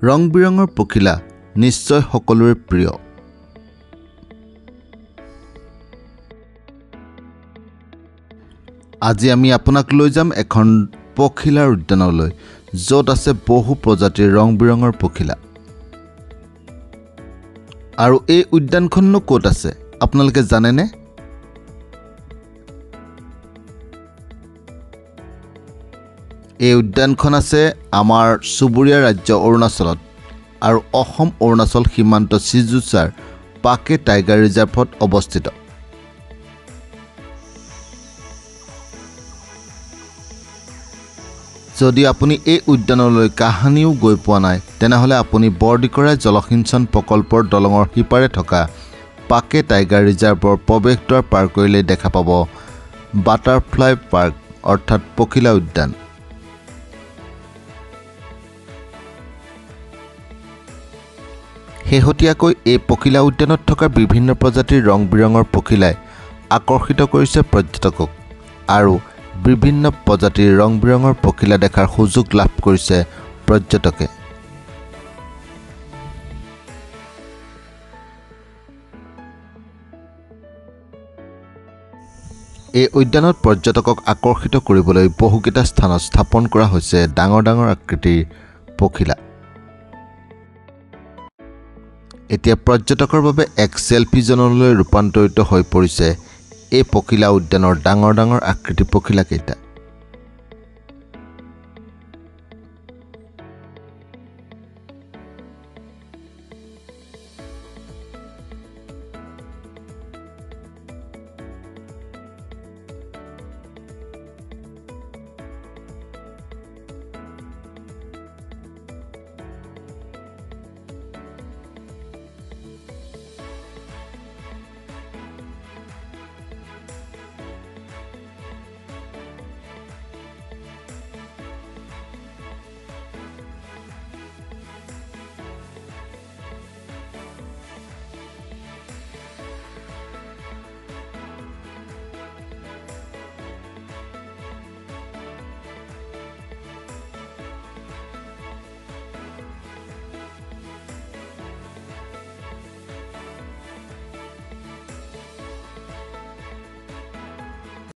ৰং বিৰঙৰ পখিলা নিশ্চয় সকলোৰে প্ৰিয়। আজি আমি আপোনাক লৈ যাম এখন পখিলাৰ উদ্যানলৈ, য'ত আছে বহু প্ৰজাতিৰ ৰং বিৰঙৰ পখিলা। আৰু এই উদ্যানখননো ক'ত আছে আপোনালোকে জানেনে? এই উদ্যানখন আছে আমাৰ চুবুৰীয়া ৰাজ্য অৰুণাচলত আৰু অসম অৰুণাচল সীমান্ত চিজুচাৰ পাকে টাইগাৰ ৰিজাৰ্ভত অৱস্থিত। যদি আপুনি এই উদ্যানলৈ কাহানিও গৈ পোৱা নাই, তেনেহ'লে আপুনি বৰদিকৰাই জলসিঞ্চন প্ৰকল্পৰ দলঙৰ সিপাৰে থকা পাকে টাইগাৰ ৰিজাৰ্ভৰ প্ৰৱেশদ্বাৰ পাৰ কৰিলেই দেখা পাব বাটাৰফ্লাই পাৰ্ক অৰ্থাৎ পখিলা উদ্যান। শেহতীয়াকৈ এই পখিলা উদ্যানত থকা বিভিন্ন প্ৰজাতিৰ ৰং বিৰঙৰ পখিলাই আকৰ্ষিত কৰিছে পৰ্যটকক আৰু বিভিন্ন প্ৰজাতিৰ ৰং বিৰঙৰ পখিলা দেখাৰ সুযোগ লাভ কৰিছে পৰ্যটকে। এই উদ্যানত পৰ্যটকক আকৰ্ষিত কৰিবলৈ বহুকেইটা স্থানত স্থাপন কৰা হৈছে ডাঙৰ ডাঙৰ আকৃতিৰ পখিলা। এতিয়া পৰ্যটকৰ বাবে এক সেলফি জ'নলৈ ৰূপান্তৰিত হৈ পৰিছে এই পখিলা উদ্যানৰ ডাঙৰ ডাঙৰ আকৃতিৰ পখিলাকেইটা।